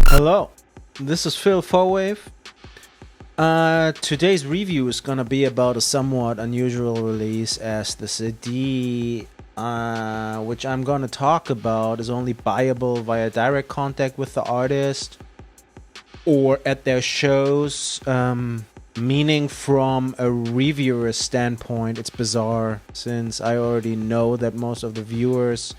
Hello, this is Phil Fourwave. Today's review is gonna be about a somewhat unusual release, as the CD, which I'm gonna talk about, is only buyable via direct contact with the artist or at their shows. Meaning from a reviewer's standpoint, it's bizarre, since I already know that most of the viewers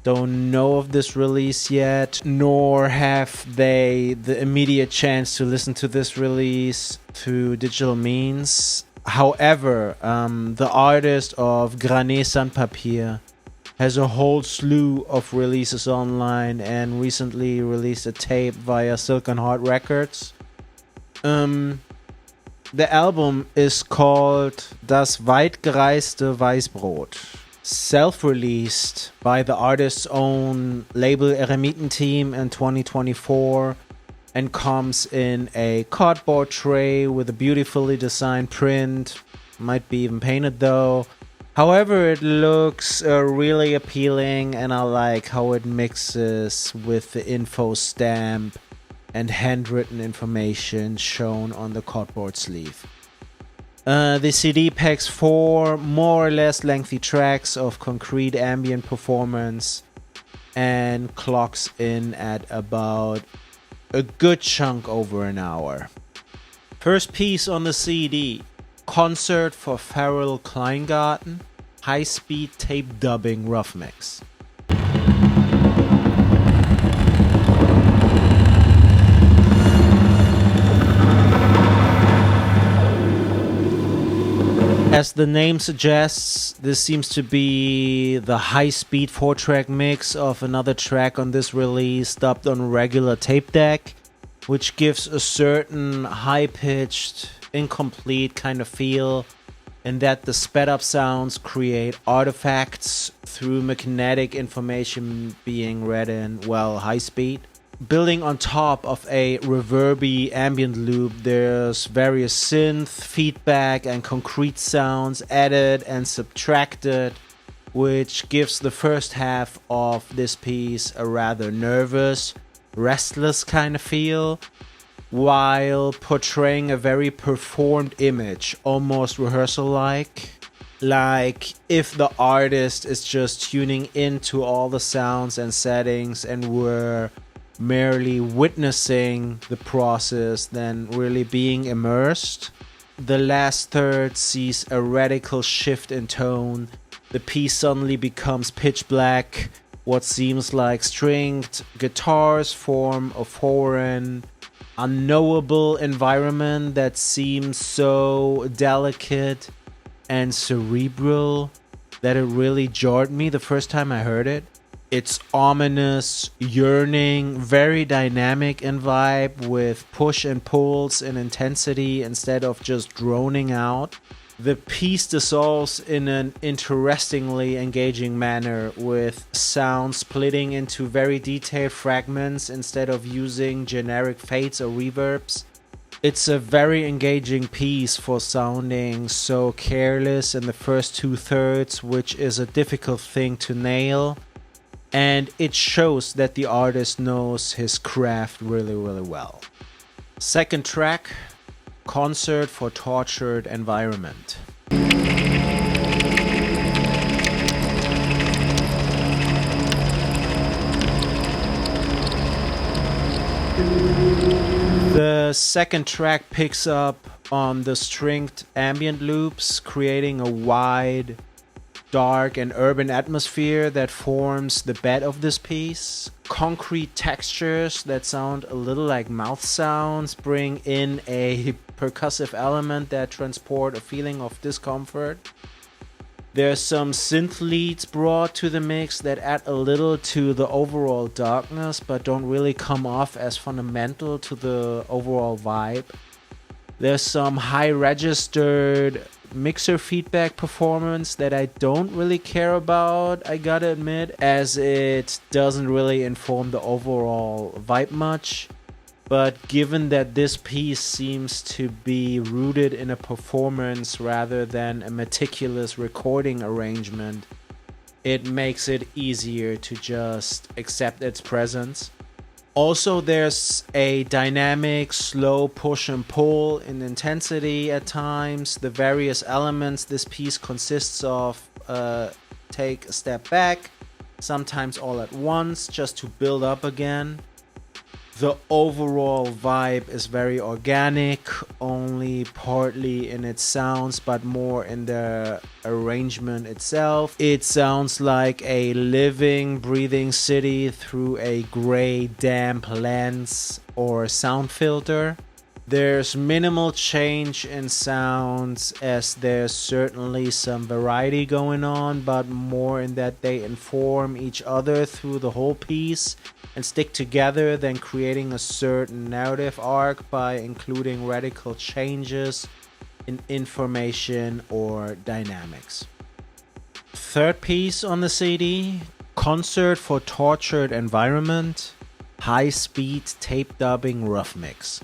don't know of this release yet, nor have they the immediate chance to listen to this release through digital means. However, the artist of Graneg Sandpapier has a whole slew of releases online and recently released a tape via Silk and Heart Records. The album is called Das Weitgereiste Weißbrot, self-released by the artist's own label Eremitenteam in 2024, and comes in a cardboard tray with a beautifully designed print. Might be even painted though. However, it looks really appealing, and I like how it mixes with the info stamp and handwritten information shown on the cardboard sleeve. The CD packs 4 more or less lengthy tracks of concrete ambient performance and clocks in at about a good chunk over an hour. First piece on the CD, Concert for Farrell Kleingarten, high-speed tape dubbing rough mix. As the name suggests, this seems to be the high-speed 4-track mix of another track on this release dubbed on a regular tape deck, which gives a certain high-pitched, incomplete kind of feel, in that the sped-up sounds create artifacts through magnetic information being read in, well, high speed. Building on top of a reverby ambient loop, there's various synth, feedback, and concrete sounds added and subtracted, which gives the first half of this piece a rather nervous, restless kind of feel, while portraying a very performed image, almost rehearsal-like. Like if the artist is just tuning into all the sounds and settings and were merely witnessing the process than really being immersed. The last third sees a radical shift in tone. The piece suddenly becomes pitch black. What seems like stringed guitars form a foreign, unknowable environment that seems so delicate and cerebral that it really jarred me the first time I heard it. It's ominous, yearning, very dynamic in vibe, with push and pulls in intensity instead of just droning out. The piece dissolves in an interestingly engaging manner, with sound splitting into very detailed fragments instead of using generic fades or reverbs. It's a very engaging piece for sounding so careless in the first 2/3, which is a difficult thing to nail. And it shows that the artist knows his craft really, really well. Second track, Concert for Tortured Environment. The second track picks up on the stringed ambient loops, creating a wide, dark and urban atmosphere that forms the bed of this piece. Concrete textures that sound a little like mouth sounds bring in a percussive element that transport a feeling of discomfort. There's some synth leads brought to the mix that add a little to the overall darkness, but don't really come off as fundamental to the overall vibe. There's some high registered mixer feedback performance that I don't really care about, I gotta admit, as it doesn't really inform the overall vibe much. But given that this piece seems to be rooted in a performance rather than a meticulous recording arrangement, it makes it easier to just accept its presence. Also, there's a dynamic, slow push and pull in intensity at times. The various elements this piece consists of take a step back, sometimes all at once, just to build up again. The overall vibe is very organic, only partly in its sounds, but more in the arrangement itself. It sounds like a living, breathing city through a gray, damp lens or sound filter. There's minimal change in sounds, as there's certainly some variety going on, but more in that they inform each other through the whole piece and stick together than creating a certain narrative arc by including radical changes in information or dynamics. Third piece on the CD, Concert for Tortured Environment, high-speed tape dubbing rough mix.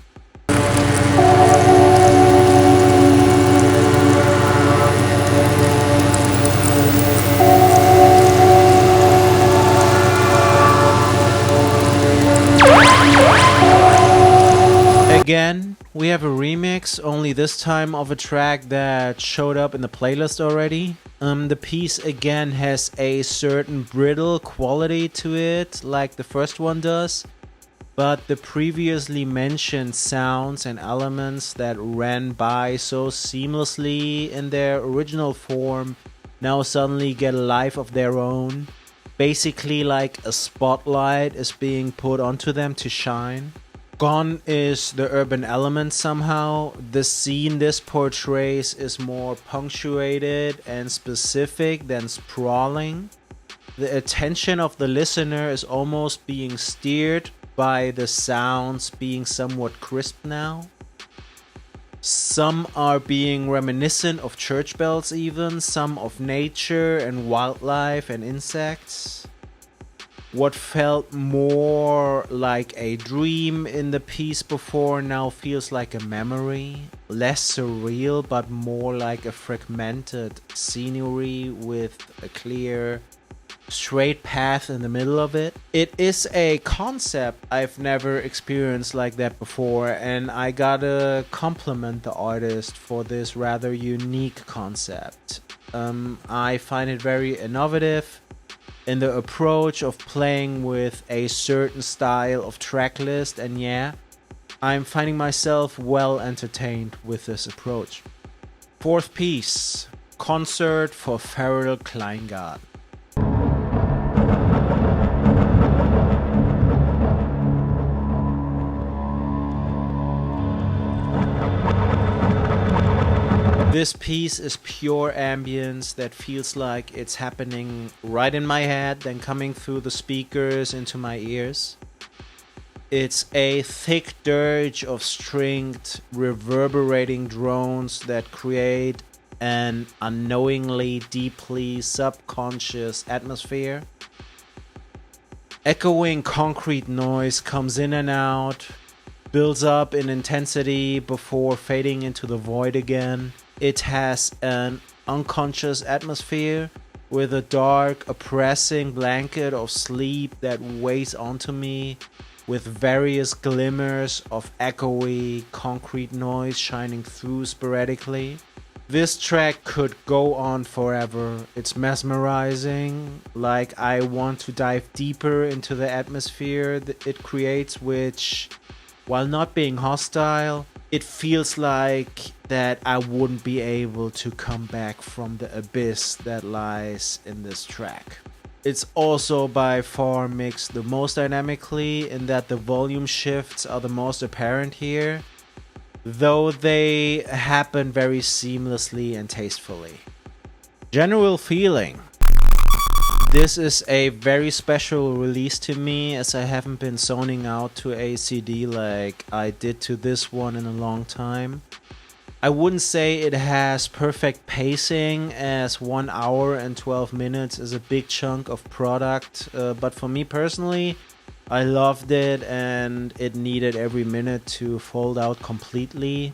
Again, we have a remix, only this time of a track that showed up in the playlist already. The piece again has a certain brittle quality to it, like the first one does, but the previously mentioned sounds and elements that ran by so seamlessly in their original form now suddenly get a life of their own. Basically like a spotlight is being put onto them to shine. Gone is the urban element somehow. The scene this portrays is more punctuated and specific than sprawling. The attention of the listener is almost being steered by the sounds being somewhat crisp now. Some are being reminiscent of church bells even, some of nature and wildlife and insects. What felt more like a dream in the piece before now feels like a memory. Less surreal, but more like a fragmented scenery with a clear, straight path in the middle of it. It is a concept I've never experienced like that before, and I gotta compliment the artist for this rather unique concept. I find it very innovative in the approach of playing with a certain style of tracklist, and yeah, I'm finding myself well entertained with this approach. Fourth piece, Concert for Feral Kleingarten. This piece is pure ambience that feels like it's happening right in my head, then coming through the speakers into my ears. It's a thick dirge of stringed, reverberating drones that create an unknowingly, deeply subconscious atmosphere. Echoing concrete noise comes in and out, builds up in intensity before fading into the void again. It has an unconscious atmosphere with a dark, oppressing blanket of sleep that weighs onto me, with various glimmers of echoey concrete noise shining through sporadically. This track could go on forever. It's mesmerizing, like I want to dive deeper into the atmosphere that it creates, which, while not being hostile, it feels like that I wouldn't be able to come back from the abyss that lies in this track. It's also by far mixed the most dynamically, in that the volume shifts are the most apparent here, though they happen very seamlessly and tastefully. General feeling. This is a very special release to me, as I haven't been zoning out to a CD like I did to this one in a long time. I wouldn't say it has perfect pacing, as 1 hour and 12 minutes is a big chunk of product, but for me personally, I loved it and it needed every minute to fold out completely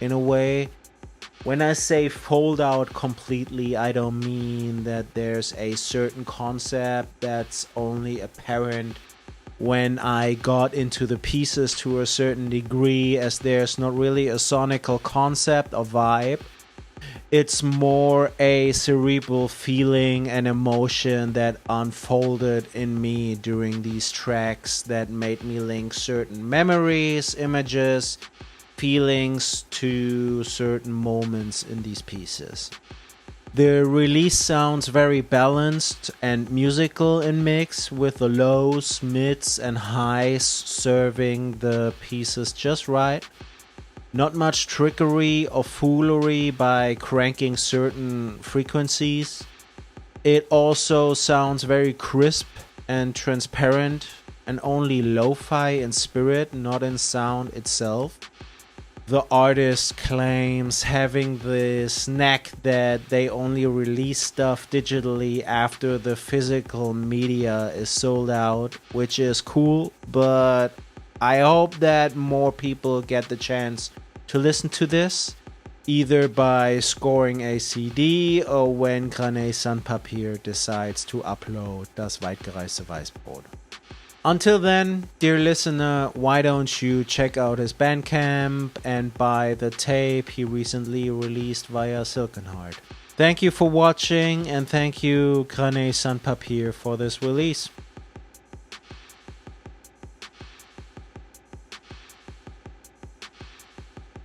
in a way. When I say fold out completely, I don't mean that there's a certain concept that's only apparent when I got into the pieces to a certain degree, as there's not really a sonical concept or vibe. It's more a cerebral feeling and emotion that unfolded in me during these tracks that made me link certain memories, images, feelings to certain moments in these pieces. The release sounds very balanced and musical in mix, with the lows, mids and highs serving the pieces just right. Not much trickery or foolery by cranking certain frequencies. It also sounds very crisp and transparent, and only lo-fi in spirit, not in sound itself. The artist claims having this knack that they only release stuff digitally after the physical media is sold out, which is cool, but I hope that more people get the chance to listen to this, either by scoring a CD or when Graneg Sandpapier decides to upload das Weitgereiste Weißbrot. Until then, dear listener, why don't you check out his Bandcamp and buy the tape he recently released via Silkenheart. Thank you for watching, and thank you Graneg Sandpapier for this release.